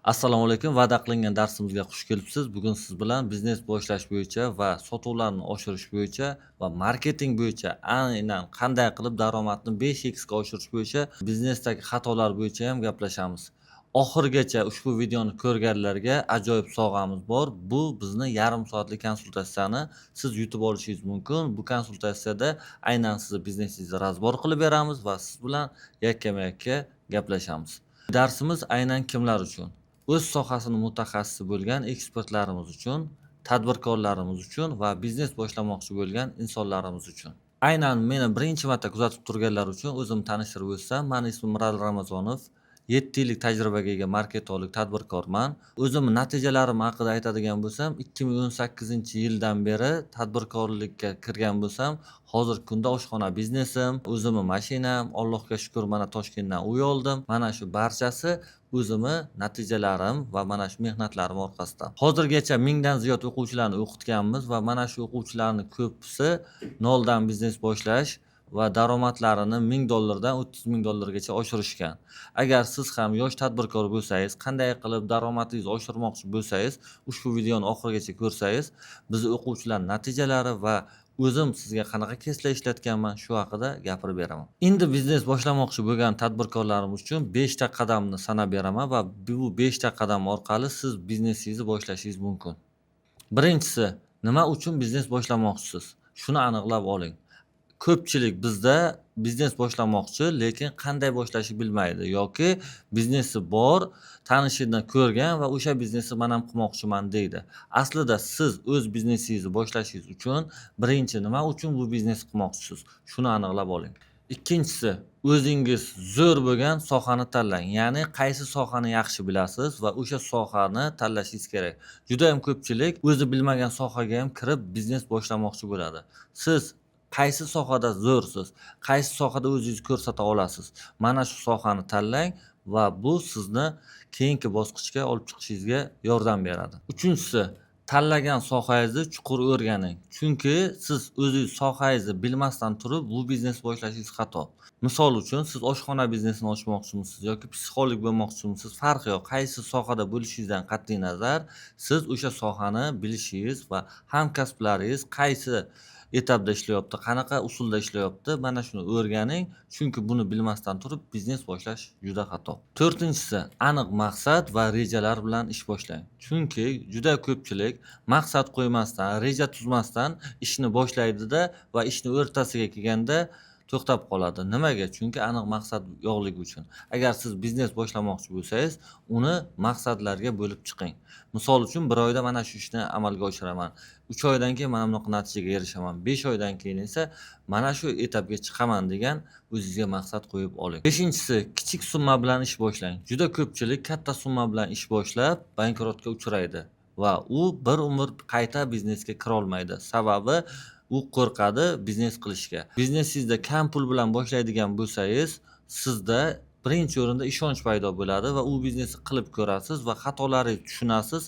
Assalomu alaykum. Va'da qilingan darsimizga xush kelibsiz. Bugun siz bilan biznes boshlash bo'yicha va sotuvlarni oshirish bo'yicha va marketing bo'yicha aynan qanday qilib daromadni 5x ga oshirish bo'yicha biznesdagi xatolar bo'yicha ham gaplashamiz. Oxirigacha ushbu videoni ko'rganlarga ajoyib sovg'amiz bor. Bu bizni yarim soatlik konsultatsiyani siz yutib olishingiz mumkin. Bu konsultatsiyada aynan sizni biznesingizni razbor qilib beramiz va siz bilan yakkama-yakka gaplashamiz. Darsimiz aynan kimlar uchun? O'z sohasini mutaxassisi bo'lgan ekspertlarimiz uchun, tadbirkorlarimiz uchun va biznes boshlamoqchi bo'lgan insonlarimiz uchun. Aynan meni birinchi marta kuzatib turganlar uchun o'zimni tanishtirib o'tsam, mani ismim Miral Ramazonov. 7 yillik tajribaga ega marketolog, tadbirkorman. O'zimni natijalarim haqida aytadigan bo'lsam, 2018-yildan beri tadbirkorlikka kirgan bo'lsam, hozirgi kunda oshxona biznesim, o'zimni mashinam, Allohga shukr, mana Toshkentdan uy oldim. Mana shu barchasi o'zimni natijalarim va mana shu mehnatlarim orqasidan. Hozirgacha 1000 dan ziyod o'quvchilarni o'qitganmiz va mana shu o'quvchilarning ko'pisi noldan biznes boshlash va daromadlarini $1000 dan $30,000 gacha oshirishgan. Agar siz ham yosh tadbirkor bo'lsangiz, qanday qilib daromadingizni oshirmoqchi bo'lsangiz, ushbu videoni oxirigacha ko'rsangiz, bizni o'quvchilar natijalari va o'zim sizga qanaqa keyslar ishlatganman shu haqida gapirib beraman. Endi biznes boshlamoqchi bo'lgan tadbirkorlarimiz uchun 5 ta qadamni sanab beraman va bu 5 ta qadam orqali siz biznesingizni boshlashingiz mumkin. Birinchisi, nima uchun biznes boshlamoqchisiz? Shuni aniqlab oling. Ko'pchilik bizda biznes boshlamoqchi, lekin qanday boshlashni bilmaydi yoki biznesi bor, tanishidan ko'rgan va o'sha biznesni men ham qilmoqchiman deydi. Aslida siz o'z biznesingizni boshlashingiz uchun birinchi nima uchun bu biznesni qilmoqchisiz? Shuni aniqlab oling. Ikkinchisi, o'zingiz zo'r bo'lgan sohani tanlang. Ya'ni qaysi sohani yaxshi bilasiz va o'sha sohani tanlashingiz kerak. Juda ham ko'pchilik o'zi bilmagan sohaga ham kirib biznes boshlamoqchi bo'ladi. Siz qaysi sohada zo'rsiz, qaysi sohada o'zingizni ko'rsata olasiz? Mana shu sohani tanlang va bu sizni keyingi bosqichga olib chiqishingizga yordam beradi. Uchinchisi, tanlagan sohangizni chuqur o'rganing. Chunki siz o'zingiz sohangizni bilmasdan turib bu biznes boshlashingiz xato. Misol uchun, siz oshxona biznesini ochmoqchimisiz yoki psixolog bo'lmoqchimisiz, farqi yo'q. Qaysi sohada bo'lishingizdan qat'iy nazar, siz o'sha sohani bilishingiz va hamkasblaringiz qaysi etapda ishlayapti, qanaqa usulda ishlayapti, mana shuni o'rganing. Chunki buni bilmasdan turib biznes boshlash juda xato. To'rtinchisi, aniq maqsad va rejalar bilan ish boshlang. Chunki juda ko'pchilik maqsad qo'ymasdan, reja tuzmasdan ishni boshlaydi-da va ishni o'rtasiga kelganda to'xtab qoladi. Nimaga? Chunki aniq maqsad yo'qligi uchun. Agar siz biznes boshlamoqchi bo'lsangiz, uni maqsadlarga bo'lib chiqing. Misol uchun 1 oyda mana shu ishni amalga oshiraman. 3 oydan keyin mana bunaqa natijaga erishaman. 5 oydan keyin esa mana shu etapga chiqaman degan o'zingizga maqsad qo'yib oling. 5-inchisi, kichik summa bilan ish boshlang. Juda ko'pchilik katta summa bilan ish boshlab bankrotga uchraydi va u bir umr qayta biznesga kira olmaydi. Sababi u qo'rqadi biznes qilishga. Biznesingizda kam pul bilan boshlaydigan bo'lsangiz, sizda birinchi o'rinda ishonch paydo bo'ladi va u biznesni qilib ko'rasiz va xatolaringizni tushunasiz.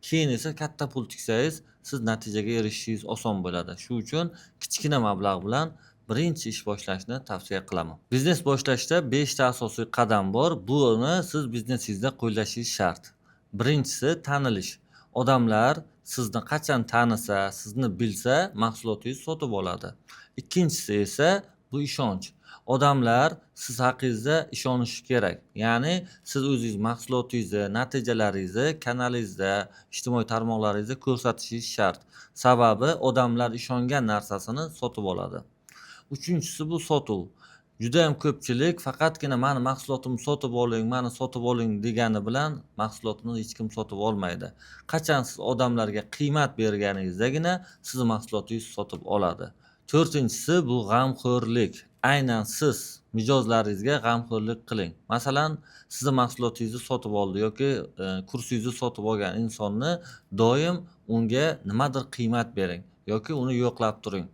Keyin esa katta pul tiksangiz, siz natijaga erishishingiz oson bo'ladi. Shu uchun kichkina mablag' bilan birinchi ish boshlashni tavsiya qilaman. Biznes boshlashda 5 ta asosiy qadam bor. Buni siz biznesingizda qo'llashingiz shart. Birinchisi, tanilish. Odamlar sizni qachon tanisa, sizni bilsa, mahsulotingizni sotib oladi. Ikkinchisi esa bu ishonch. Odamlar siz haqingizda ishonishi kerak. Ya'ni siz o'zingiz mahsulotingizni, natijalaringizni kanalingizda, ijtimoiy tarmoqlaringizda ko'rsatishingiz shart. Sababi odamlar ishongan narsasini sotib oladi. Uchinchisi bu sotuv. Juda ham ko'pchilik faqatgina mani mahsulotimni sotib oling, mani sotib oling degani bilan mahsulotni hech kim sotib olmaydi. Qachon siz odamlarga qiymat berganingizdagina siz mahsulotingizni sotib oladi. To'rtinchisi bu g'amxo'rlik. Aynan siz mijozlaringizga g'amxo'rlik qiling. Masalan, sizni mahsulotingizni sotib oldi yoki kursingizni sotib olgan insonni doim unga nimadir qiymat bering yoki uni yo'qlab turing.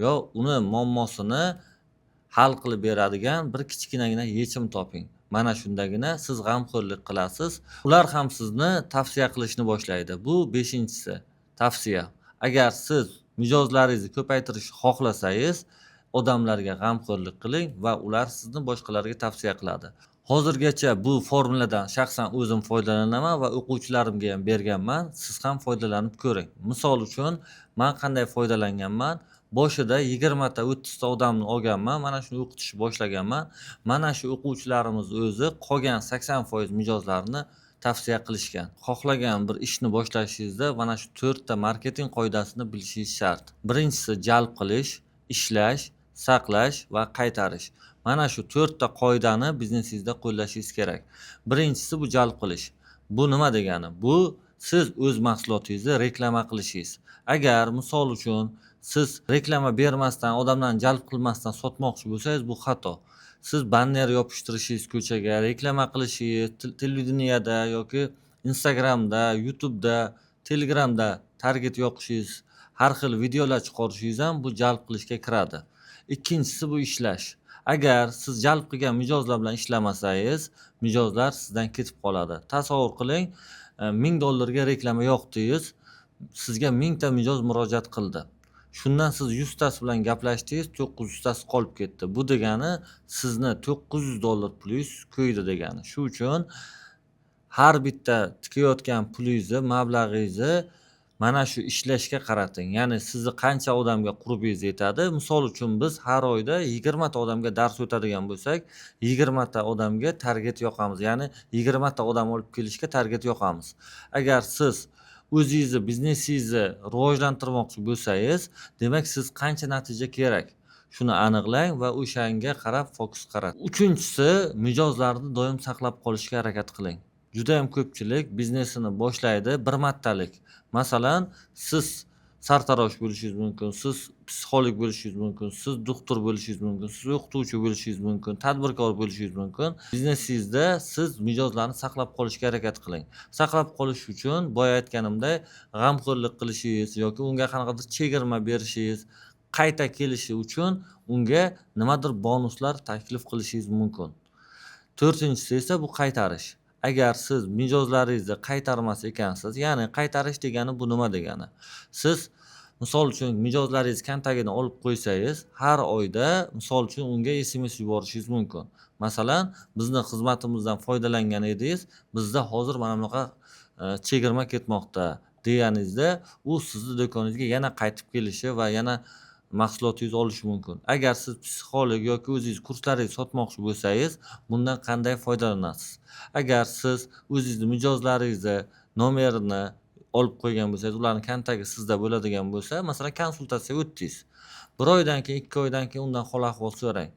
Yo uni muammosini hal qilib beradigan bir kichkinagina yechim toping. Mana shundagina siz g'amxo'rlik qilasiz. Ular ham sizni tavsiya qilishni boshlaydi. Bu 5-inchisi tavsiya. Agar siz mijozlaringizni ko'paytirishni xohlasangiz, odamlarga g'amxo'rlik qiling va ular sizni boshqalarga tavsiya qiladi. Hozirgacha bu formuladan shaxsan o'zim foydalanaman va o'quvchilarimga ham berganman. Siz ham foydalanib ko'ring. Misol uchun, men qanday foydalanganman? Boshida 20 ta, 30 ta odamni olganman. Mana shuni o'qitishni boshlaganman. Mana shu o'quvchilarimiz o'zi qolgan 80% mijozlarni tavsiya qilishgan. Xohlagan bir ishni boshlashingizda mana shu 4 ta marketing qoidasini bilishingiz shart. Birinchisi jalb qilish, ishlash, saqlash va qaytarish. Mana shu 4 ta qoidani biznesingizda qo'llashingiz kerak. Birinchisi bu jalb qilish. Bu nima degani? Bu siz o'z mahsulotingizni reklama qilishingiz. Agar misol uchun siz reklama bermasdan, odamlarni jalb qilmasdan sotmoqchi bo'lsangiz, bu xato. Siz banner yopishtirishingiz ko'chaga, reklama qilishingiz, televideniyada yoki Instagramda, YouTube'da, Telegramda target yoqishingiz, har xil videolar chiqarishingiz ham bu jalb qilishga kiradi. Ikkinchisi bu ishlash. Agar siz jalb qilgan mijozlar bilan ishlamasangiz, mijozlar sizdan ketib qoladi. Tasavvur qiling, $1000 reklama yoqdingiz, sizga 1000 ta mijoz murojaat qildi. Shundan siz 100 tasi bilan gaplashdingiz, 900 tasi qolib ketdi. Bu degani sizni $900 pulingiz ko'ydi degani. Shu uchun har bitta tikayotgan pulingizni, mablag'ingizni mana shu ishlashga qarating. Ya'ni sizni qancha odamga qurbingiz yetadi? Misol uchun biz har oyda 20 ta odamga dars o'tadigan bo'lsak, 20 ta odamga target yoqamiz. Ya'ni 20 ta odam olib kelishga target yoqamiz. Agar siz o'zingizni biznesingizni rivojlantirmoqchi bo'lsangiz, demak siz qancha natija kerak? Shuni aniqlang va o'shanga qarab fokus qarating. Uchinchisi, mijozlarni doim saqlab qolishga harakat qiling. Juda ham ko'pchilik biznesini boshlaydi bir martalik. Masalan, siz sartarosh bo'lishingiz mumkin, siz psixolog bo'lishingiz mumkin, siz doktor bo'lishingiz mumkin, siz o'qituvchi bo'lishingiz mumkin, tadbirkor bo'lishingiz mumkin. Biznesingizda siz mijozlarni saqlab qolishga harakat qiling. Saqlab qolish uchun boya aytganimdek, g'amxo'rlik qilishingiz yoki unga qanaqadir chegirma berishingiz, qayta kelishi uchun unga nimadir bonuslar taklif qilishingiz mumkin. To'rtinchisi esa bu qaytarish. Agar siz mijozlaringizni qaytarmas ekansiz, ya'ni qaytarish degani bu nima degani? Siz misol uchun mijozlaringiz kontagini olib qo'ysangiz, har oyda misol uchun unga SMS yuborishingiz mumkin. Masalan, bizni xizmatimizdan foydalangan edingiz, bizda hozir mana bunaqa chegirma ketmoqda deganingizda, u sizni do'koningizga yana qaytib kelishi va yana mahsulotingizni olishi mumkin. Agar siz psixolog yoki o'zingiz kurslaringizni sotmoqchi bo'lsangiz, bundan qanday foydalanasiz? Agar siz o'zingizni mijozlaringizni nomerini olib qo'ygan bo'lsangiz, ularning kontagi sizda bo'ladigan bo'lsa, masalan, konsultatsiyaga o'tdingiz. 1 oydan keyin, 2 oydan keyin undan hol-ahvol so'rang.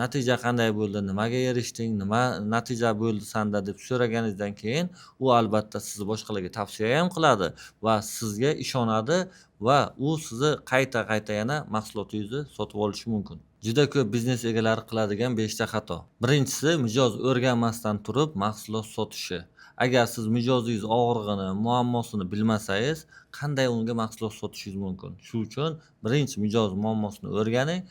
Natija qanday bo'ldi? Nimaga erishding? Nima natija bo'ldi senda deb so'raganingizdan keyin u albatta sizni boshqalarga tavsiya ham qiladi va sizga ishonadi va u sizni qayta yana mahsulotingizni sotib olishi mumkin. Juda ko'p biznes egalari qiladigan 5 ta xato. Birinchisi, mijoz o'rganmasdan turib mahsulot sotishi. Agar siz mijozingiz og'rig'ini, muammosini bilmasangiz, qanday unga mahsulot sotishingiz mumkin? Shu uchun birinchi mijoz muammosini o'rganing,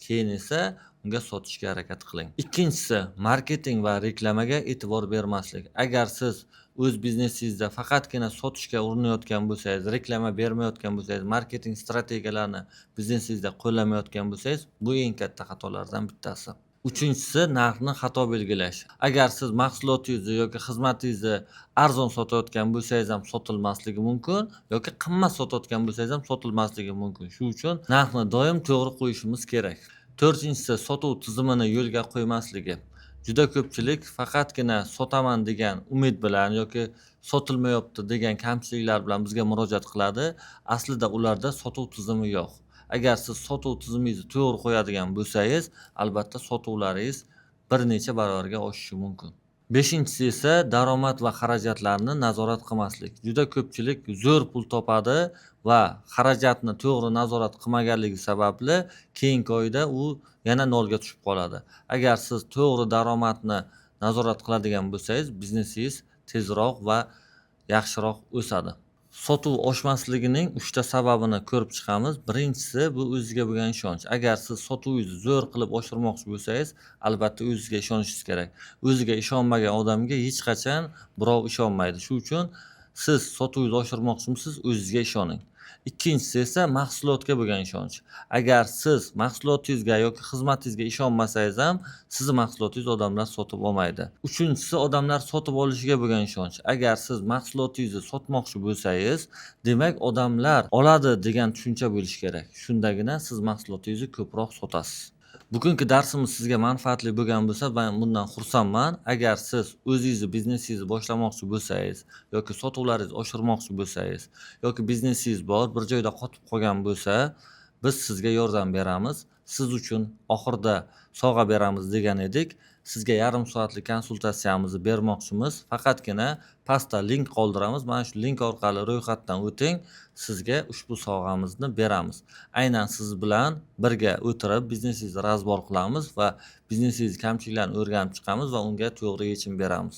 keyin esa unga sotishga harakat qiling. Ikkinchisi, marketing va reklamaga e'tibor bermaslik. Agar siz o'z biznesingizda faqatgina sotishga urinayotgan bo'lsangiz, reklama bermayotgan bo'lsangiz, marketing strategiyalarini biznesingizda qo'llamayotgan bo'lsangiz, bu eng katta xatolardan bittasi. Uchinchisi, narxni xato belgilash. Agar siz mahsulotingizni yoki xizmatingizni arzon sotayotgan bo'lsangiz ham sotilmasligi mumkin yoki qimmat sotayotgan bo'lsangiz ham sotilmasligi mumkin. Shu uchun narxni doim to'g'ri qo'yishimiz kerak. To'rtinchisi, sotuv tizimini yo'lga qo'ymasligi. Juda ko'pchilik faqatgina sotaman degan umid bilan yoki sotilmayapti degan kamchiliklar bilan bizga murojaat qiladi. Aslida ularda sotuv tizimi yo'q. Agar siz sotuv tizimingizni to'g'ri qo'yadigan bo'lsangiz, albatta sotuvlaringiz bir necha barobarga oshishi mumkin. Beshinchisi esa daromad va xarajatlarni nazorat qilmaslik. Juda ko'pchilik zo'r pul topadi va xarajatni to'g'ri nazorat qilmaganligi sababli keyingi oyda u yana nolga tushib qoladi. Agar siz to'g'ri daromadni nazorat qiladigan bo'lsangiz, biznesingiz tezroq va yaxshiroq o'sadi. Sotuv oshmasligining 3 ta sababini ko'rib chiqamiz. Birinchisi bu o'zingizga bo'lgan ishonch. Agar siz sotuvingizni zo'r qilib oshirmoqchi bo'lsangiz, albatta o'zingizga ishonishingiz kerak. O'ziga ishonmagan odamga hech qachon birov ishonmaydi. Shu uchun siz sotuvingizni oshirmoqchimisiz, o'zingizga ishoning. Ikkinchisi esa mahsulotga bo'lgan ishonch. Agar siz mahsulotingizga yoki xizmatingizga ishonmasangiz ham, sizni mahsulotingizni odamlar sotib olmaydi. Uchinchisi odamlar sotib olishiga bo'lgan ishonch. Agar siz mahsulotingizni sotmoqchi bo'lsangiz, demak odamlar oladi degan tushuncha bo'lishi kerak. Shundagina siz mahsulotingizni ko'proq sotasiz. Bugungi darsimiz sizga manfaatli bo'lgan bo'lsa, men bundan xursandman. Agar siz o'zingizni biznesingizni boshlamoqchi bo'lsangiz yoki sotuvlaringizni oshirmoqchi bo'lsangiz yoki biznesingiz bor, bir joyda qotib qolgan bo'lsa, biz sizga yordam beramiz. Siz uchun oxirida sovg'a beramiz degan edik. Sizga yarim soatlik konsultatsiyamizni bermoqchimiz. Faqatgina pastda link qoldiramiz. Mana shu link orqali ro'yxatdan o'ting. Sizga ushbu sovg'amizni beramiz. Aynan siz bilan birga o'tirib biznesingizni razbor qilamiz va biznesingiz kamchiliklarini o'rganib chiqamiz va unga to'g'ri yechim beramiz.